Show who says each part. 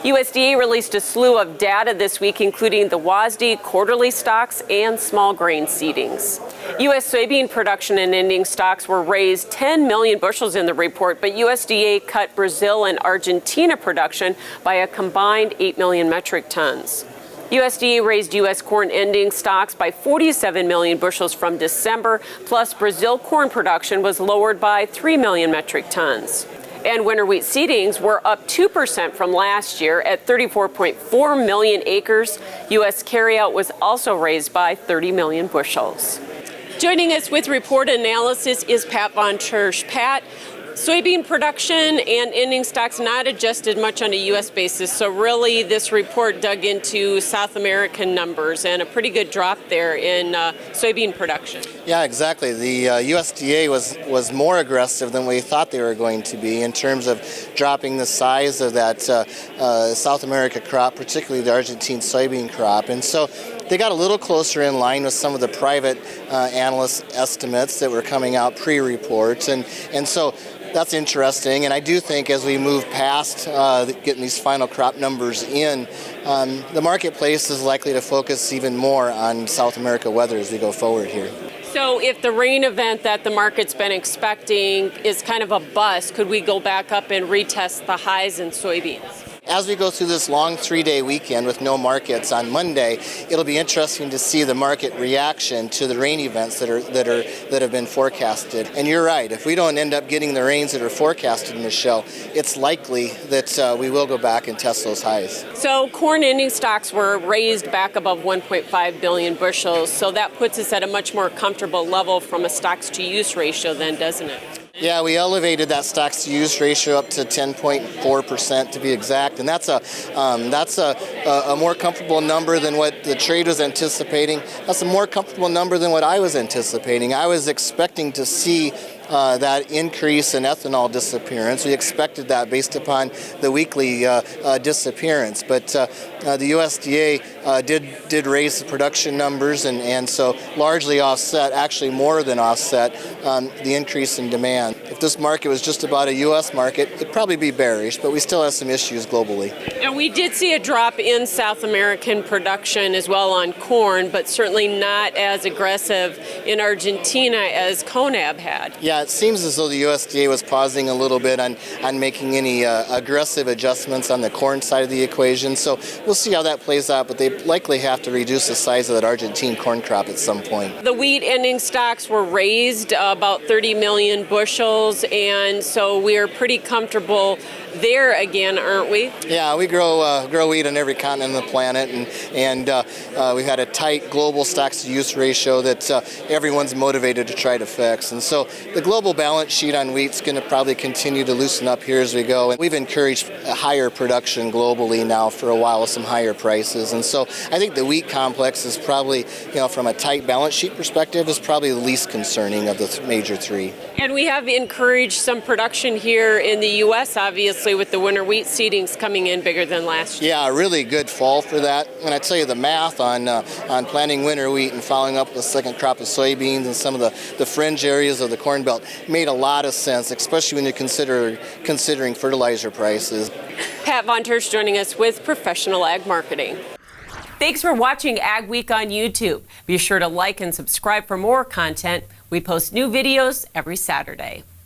Speaker 1: USDA released a slew of data this week, including the WASDE quarterly stocks and small grain seedings. U.S. soybean production and ending stocks were raised 10 million bushels in the report, but USDA cut Brazil and Argentina production by a combined 8 million metric tons. USDA raised U.S. corn ending stocks by 47 million bushels from December, plus Brazil corn production was lowered by 3 million metric tons. And winter wheat seedings were up 2% from last year at 34.4 million acres. U.S. carryout was also raised by 30 million bushels. Joining us with report analysis is Pat Von Tersch. Pat, soybean production and ending stocks not adjusted much on a U.S. basis, so really this report dug into South American numbers and a pretty good drop there in soybean production.
Speaker 2: Yeah, exactly. The USDA was more aggressive than we thought they were going to be in terms of dropping the size of that South America crop, particularly the Argentine soybean crop. And so they got a little closer in line with some of the private analyst estimates that were coming out pre-reports. And so that's interesting, and I do think as we move past getting these final crop numbers in, the marketplace is likely to focus even more on South America weather as we go forward here.
Speaker 1: So if the rain event that the market's been expecting is kind of a bust, could we go back up and retest the highs in soybeans?
Speaker 2: As we go through this long 3-day weekend with no markets on Monday, it'll be interesting to see the market reaction to the rain events that have been forecasted. And you're right, if we don't end up getting the rains that are forecasted in the show, it's likely that we will go back and test those highs.
Speaker 1: So corn ending stocks were raised back above 1.5 billion bushels, so that puts us at a much more comfortable level from a stocks to use ratio then, doesn't it?
Speaker 2: Yeah, we elevated that stocks to use ratio up to 10.4% to be exact, and that's a more comfortable number than what the trade was anticipating. That's a more comfortable number than what I was anticipating. I was expecting to see that increase in ethanol disappearance. We expected that based upon the weekly disappearance, but the USDA did raise the production numbers and so largely offset, actually more than offset, the increase in demand. If this market was just about a U.S. market, it'd probably be bearish, but we still have some issues globally.
Speaker 1: And we did see a drop in South American production as well on corn, but certainly not as aggressive in Argentina as CONAB had.
Speaker 2: Yeah, it seems as though the USDA was pausing a little bit on making any aggressive adjustments on the corn side of the equation. So we'll see how that plays out, but they likely have to reduce the size of that Argentine corn crop at some point.
Speaker 1: The wheat ending stocks were raised about 30 million bushels, and so we're pretty comfortable there again, aren't we?
Speaker 2: Yeah, we grow wheat on every continent on the planet, and we've had a tight global stocks to use ratio that everyone's motivated to try to fix. And so the global balance sheet on wheat's going to probably continue to loosen up here as we go. And we've encouraged higher production globally now for a while with some higher prices. And so I think the wheat complex is probably, from a tight balance sheet perspective, is probably the least concerning of the major three.
Speaker 1: And we have encouraged some production here in the U.S., obviously, with the winter wheat seedings coming in bigger than last year.
Speaker 2: Yeah, a really good fall for that. And I tell you, the math on planting winter wheat and following up with a second crop of soybeans and some of the fringe areas of the Corn Belt made a lot of sense, especially when you're considering fertilizer prices.
Speaker 1: Pat Von Tersch joining us with Professional Ag Marketing. Thanks for watching Ag Week on YouTube. Be sure to like and subscribe for more content. We post new videos every Saturday.